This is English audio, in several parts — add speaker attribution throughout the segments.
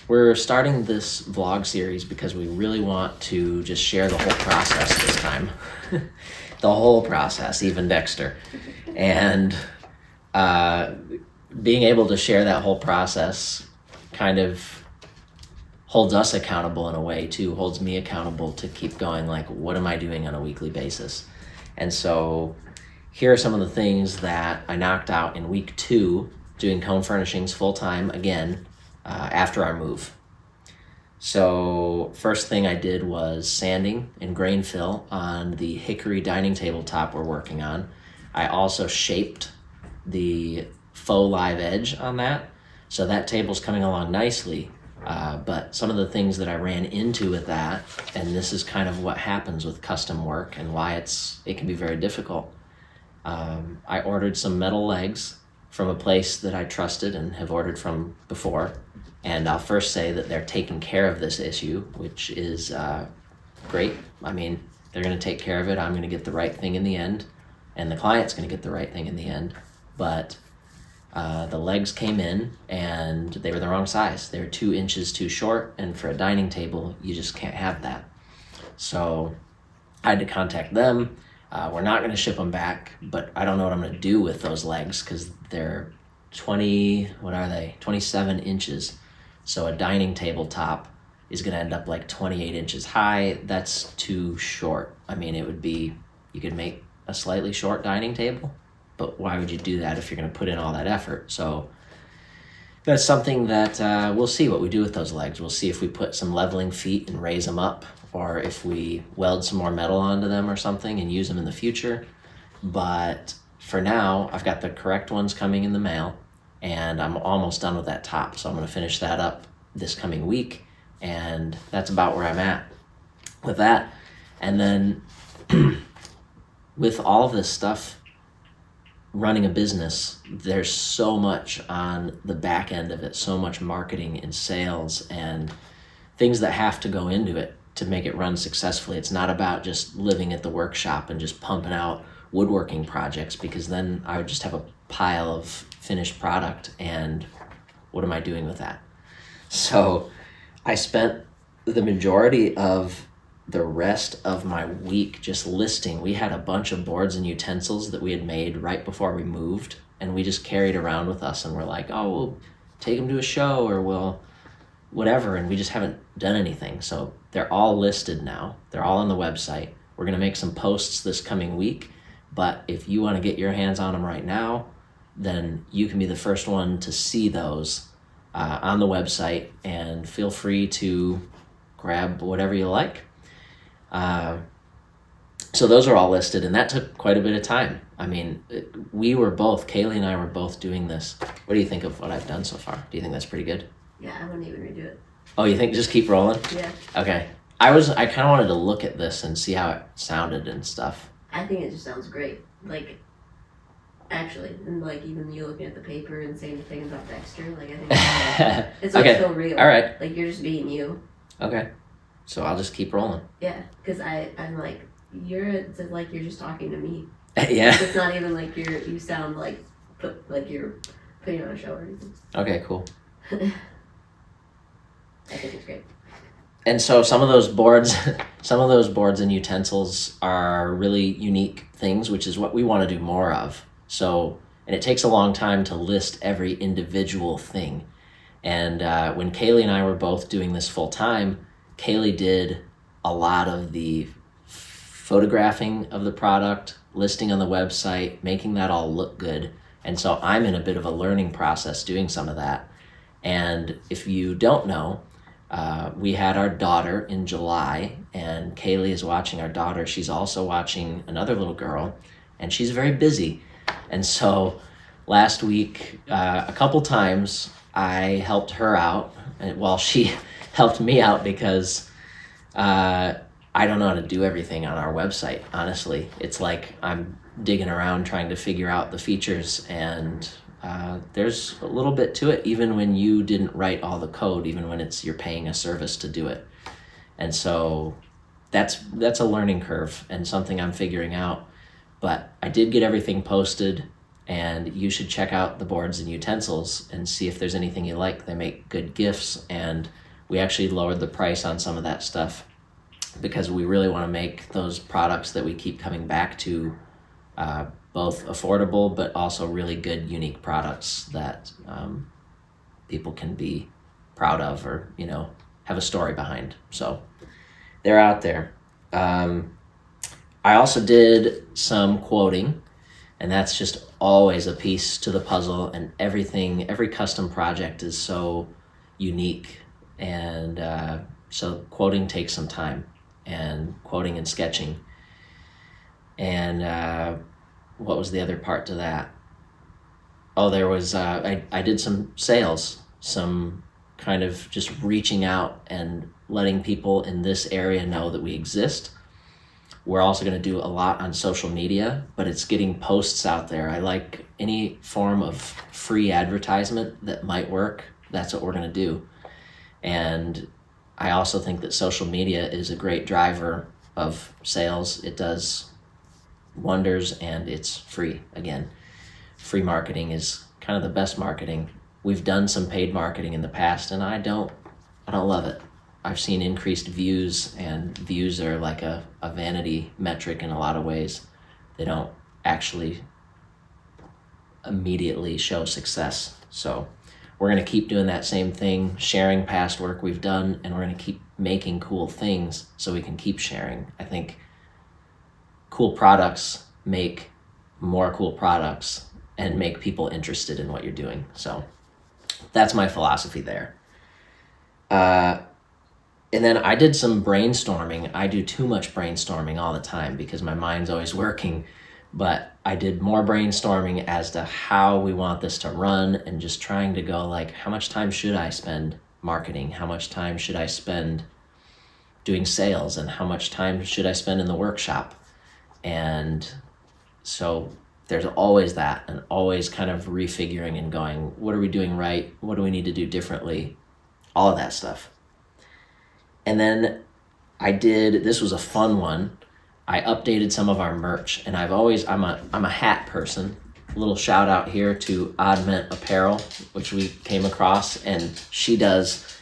Speaker 1: We're starting this vlog series because we really want to just share the whole process this time. The whole process, even Dexter. And being able to share that whole process kind of holds us accountable in a way too, holds me accountable to keep going, like, what am I doing on a weekly basis? And so here are some of the things that I knocked out in week 2, doing Cone Furnishings full-time again, after our move. So first thing I did was sanding and grain fill on the Hickory dining table top we're working on. I also shaped the faux live edge on that. So that table's coming along nicely. But some of the things that I ran into with that, and this is kind of what happens with custom work and why it can be very difficult. I ordered some metal legs from a place that I trusted and have ordered from before. And I'll first say that they're taking care of this issue, which is great. I mean, they're going to take care of it. I'm going to get the right thing in the end, and the client's going to get the right thing in the end. But the legs came in, and they were the wrong size. They were 2 inches too short, and for a dining table, you just can't have that. So I had to contact them. We're not going to ship them back, but I don't know what I'm going to do with those legs because they're 27 inches. So a dining table top is going to end up like 28 inches high. That's too short. I mean, it would be, you could make a slightly short dining table, but why would you do that if you're going to put in all that effort? So that's something that we'll see what we do with those legs. We'll see if we put some leveling feet and raise them up, or if we weld some more metal onto them or something and use them in the future. But for now, I've got the correct ones coming in the mail, and I'm almost done with that top. So I'm going to finish that up this coming week, and that's about where I'm at with that. And then with all of this stuff, running a business, there's so much on the back end of it, so much marketing and sales and things that have to go into it to make it run successfully. It's not about just living at the workshop and just pumping out woodworking projects, because then I would just have a pile of finished product, and what am I doing with that? So I spent the majority of the rest of my week just listing. We had a bunch of boards and utensils that we had made right before we moved, and we just carried around with us, and we're like, oh, we'll take them to a show, or we'll whatever, and we just haven't done anything. So they're all listed now. They're all on the website. We're going to make some posts this coming week, but if you want to get your hands on them right now, then you can be the first one to see those on the website, and feel free to grab whatever you like. So those are all listed, and that took quite a bit of time. I mean, Kaylee and I were both doing this. What do you think of what I've done so far? Do you think that's pretty good?
Speaker 2: Yeah, I wouldn't even redo it.
Speaker 1: Oh, you think just keep rolling?
Speaker 2: Yeah.
Speaker 1: Okay. I kind of wanted to look at this and see how it sounded and stuff.
Speaker 2: I think it just sounds great. Like, actually, and like even you looking at the paper and saying the thing about Dexter, like I think it's like
Speaker 1: okay.
Speaker 2: so real.
Speaker 1: All right.
Speaker 2: Like you're just being you.
Speaker 1: Okay. So I'll just keep rolling.
Speaker 2: Yeah, because I'm like it's like you're just talking to me.
Speaker 1: Yeah.
Speaker 2: It's not even like you sound like you're putting on a show or anything.
Speaker 1: Okay, cool.
Speaker 2: I think it's great.
Speaker 1: And so some of those boards and utensils are really unique things, which is what we want to do more of. So, and it takes a long time to list every individual thing. And when Kaylee and I were both doing this full time, Kaylee did a lot of the photographing of the product, listing on the website, making that all look good. And so I'm in a bit of a learning process doing some of that. And if you don't know, we had our daughter in July, and Kaylee is watching our daughter. She's also watching another little girl, and she's very busy. And so last week, a couple times, I helped her out while she helped me out, because I don't know how to do everything on our website, honestly. It's like I'm digging around trying to figure out the features, and there's a little bit to it, even when you didn't write all the code, even when you're paying a service to do it. And so that's a learning curve and something I'm figuring out. But I did get everything posted, and you should check out the boards and utensils and see if there's anything you like. They make good gifts, and we actually lowered the price on some of that stuff because we really want to make those products that we keep coming back to both affordable but also really good, unique products that people can be proud of, or have a story behind. So they're out there. I also did some quoting, and that's just always a piece to the puzzle, and every custom project is so unique, and so quoting takes some time, and quoting and sketching. And what was the other part to that? Oh, there was I did some sales, some kind of just reaching out and letting people in this area know that we exist. We're also going to do a lot on social media, but it's getting posts out there. I like any form of free advertisement that might work. That's what we're going to do. And I also think that social media is a great driver of sales. It does wonders, and it's free. Again, free marketing is kind of the best marketing. We've done some paid marketing in the past, and I don't love it. I've seen increased views, and views are like a vanity metric in a lot of ways. They don't actually immediately show success. So we're going to keep doing that same thing, sharing past work we've done, and we're going to keep making cool things so we can keep sharing. I think cool products make more cool products and make people interested in what you're doing. So that's my philosophy there. And then I did some brainstorming. I do too much brainstorming all the time because my mind's always working. But I did more brainstorming as to how we want this to run, and just trying to go like, how much time should I spend marketing? How much time should I spend doing sales? And how much time should I spend in the workshop? And so there's always that, and always kind of refiguring and going, what are we doing right? What do we need to do differently? All of that stuff. And then this was a fun one. I updated some of our merch, and I'm a hat person. A little shout out here to Odd Mint Apparel, which we came across, and she does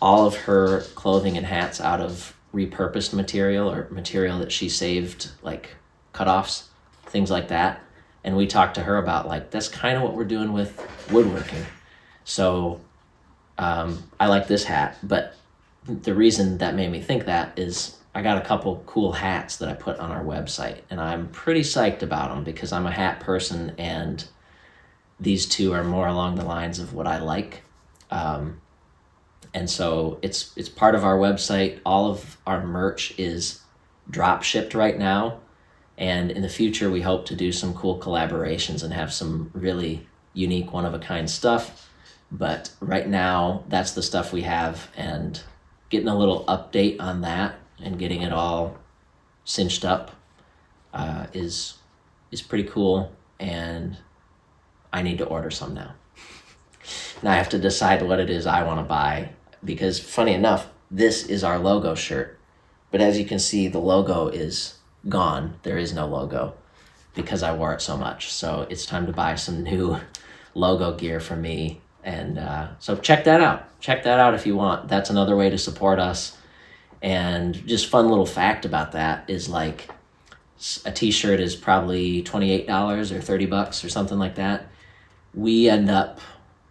Speaker 1: all of her clothing and hats out of repurposed material, or material that she saved, like cutoffs, things like that. And we talked to her about like, that's kind of what we're doing with woodworking. So I like this hat, but the reason that made me think that is I got a couple cool hats that I put on our website, and I'm pretty psyched about them because I'm a hat person, and these two are more along the lines of what I like. And so it's part of our website. All of our merch is drop shipped right now, and in the future we hope to do some cool collaborations and have some really unique, one-of-a-kind stuff. But right now that's the stuff we have, and getting a little update on that and getting it all cinched up is pretty cool, and I need to order some now. Now I have to decide what it is I want to buy, because funny enough, this is our logo shirt, but as you can see, the logo is gone. There is no logo because I wore it so much. So it's time to buy some new logo gear for me. And so check that out if you want. That's another way to support us. And just fun little fact about that is, like, a t-shirt is probably $28 or $30 or something like that. We end up,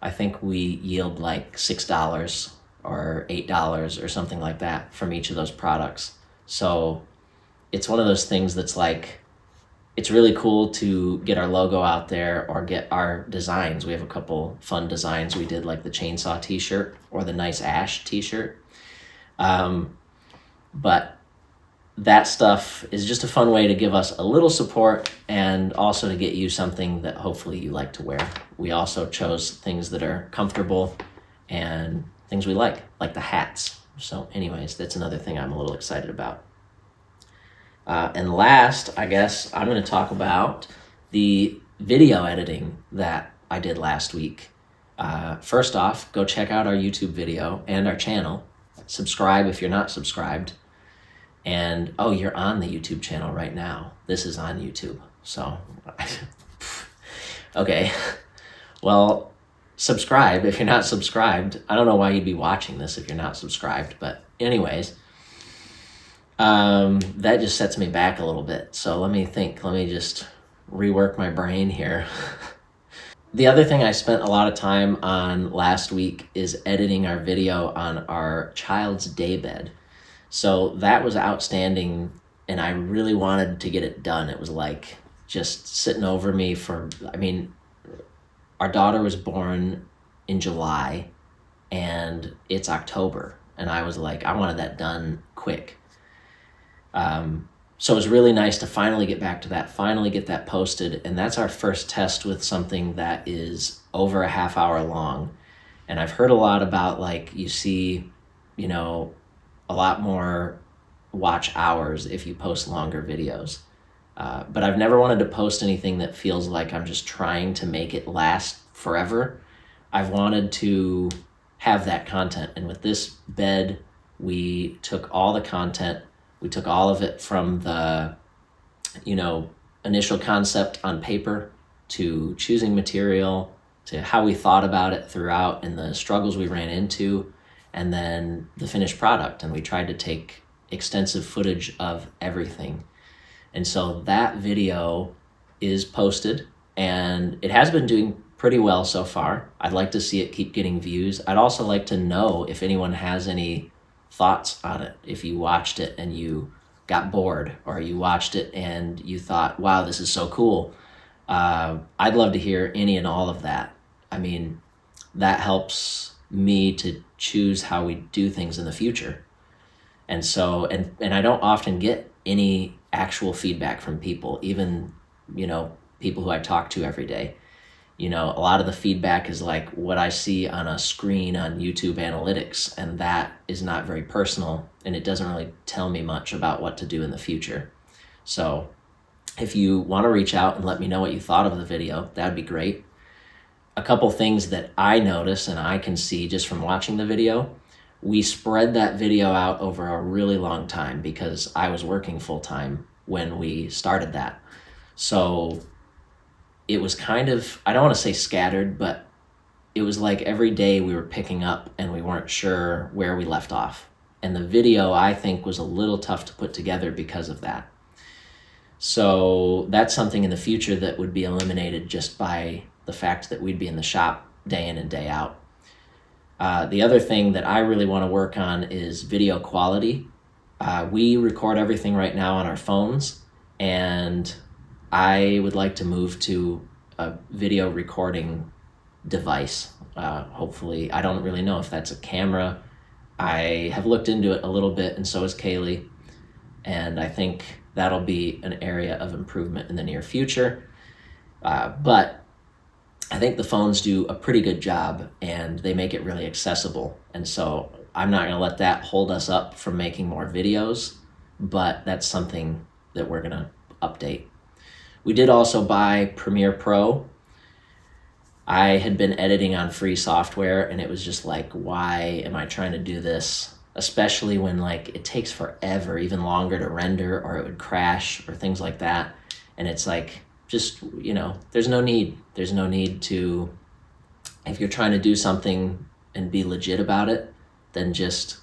Speaker 1: I think we yield like $6 or $8 or something like that from each of those products. So it's one of those things that's like, it's really cool to get our logo out there or get our designs. We have a couple fun designs we did, like the chainsaw t-shirt or the nice ash t-shirt. But that stuff is just a fun way to give us a little support, and also to get you something that hopefully you like to wear. We also chose things that are comfortable and things we like the hats. So anyways, that's another thing I'm a little excited about. And last, I guess, I'm going to talk about the video editing that I did last week. First off, go check out our YouTube video and our channel. Subscribe if you're not subscribed. And, oh, you're on the YouTube channel right now. This is on YouTube. So Okay. Well, subscribe if you're not subscribed. I don't know why you'd be watching this if you're not subscribed, but anyways, that just sets me back a little bit. So let me think. Let me just rework my brain here. The other thing I spent a lot of time on last week is editing our video on our child's daybed. So that was outstanding, and I really wanted to get it done. It was like just sitting over me I mean, our daughter was born in July, and it's October, and I was like, I wanted that done quick. So it was really nice to finally get back to that, finally get that posted, and that's our first test with something that is over a half hour long. And I've heard a lot about, like, you see, a lot more watch hours if you post longer videos. But I've never wanted to post anything that feels like I'm just trying to make it last forever. I've wanted to have that content. And with this bed, we took all the content, we took all of it from the, initial concept on paper to choosing material to how we thought about it throughout and the struggles we ran into, and then the finished product. And we tried to take extensive footage of everything. And so that video is posted, and it has been doing pretty well so far. I'd like to see it keep getting views. I'd also like to know if anyone has any thoughts on it. If you watched it and you got bored, or you watched it and you thought, wow, this is so cool. I'd love to hear any and all of that. I mean, that helps me to choose how we do things in the future. And so, and I don't often get any actual feedback from people, even, people who I talk to every day. A lot of the feedback is like what I see on a screen on YouTube analytics, and that is not very personal, and it doesn't really tell me much about what to do in the future. So if you want to reach out and let me know what you thought of the video, that'd be great. A couple things that I notice and I can see just from watching the video: we spread that video out over a really long time because I was working full time when we started that. So it was kind of, I don't want to say scattered, but it was like every day we were picking up and we weren't sure where we left off. And the video, I think, was a little tough to put together because of that. So that's something in the future that would be eliminated just by the fact that we'd be in the shop day in and day out. The other thing that I really want to work on is video quality. We record everything right now on our phones, and I would like to move to a video recording device. Hopefully, I don't really know if that's a camera. I have looked into it a little bit, and so has Kaylee, and I think that'll be an area of improvement in the near future. But I think the phones do a pretty good job, and they make it really accessible. And so I'm not going to let that hold us up from making more videos, but that's something that we're going to update. We did also buy Premiere Pro. I had been editing on free software, and it was just like, why am I trying to do this? Especially when, like, it takes forever, even longer to render, or it would crash or things like that. And it's like, just, there's no need. There's no need to, if you're trying to do something and be legit about it, then just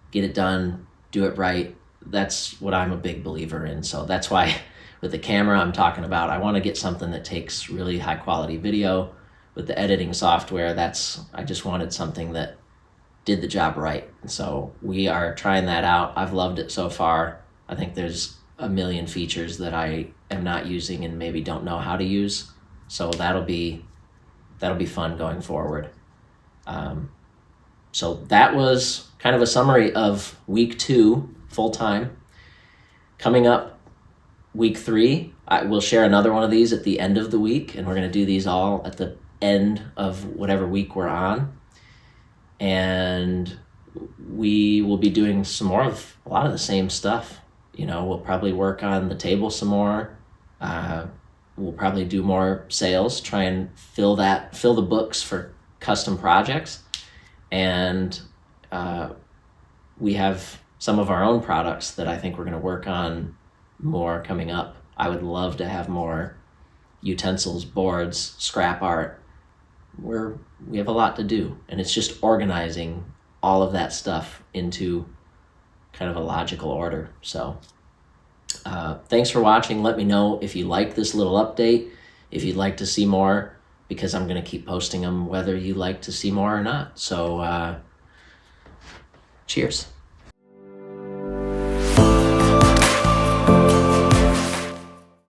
Speaker 1: get it done, do it right. That's what I'm a big believer in. So that's why with the camera I'm talking about, I want to get something that takes really high quality video. With the editing software, I just wanted something that did the job right. And so we are trying that out. I've loved it so far. I think there's a million features that I am not using and maybe don't know how to use. So that'll be fun going forward. So that was kind of a summary of week 2 full time. Coming up, week 3, I will share another one of these at the end of the week, and we're going to do these all at the end of whatever week we're on. And we will be doing some more of a lot of the same stuff. We'll probably work on the table some more. We'll probably do more sales, try and fill the books for custom projects. And we have some of our own products that I think we're going to work on more coming up. I would love to have more utensils, boards, scrap art. We have a lot to do, and it's just organizing all of that stuff into kind of a logical order. So thanks for watching. Let me know if you like this little update, if you'd like to see more, because I'm going to keep posting them whether you like to see more or not. So cheers.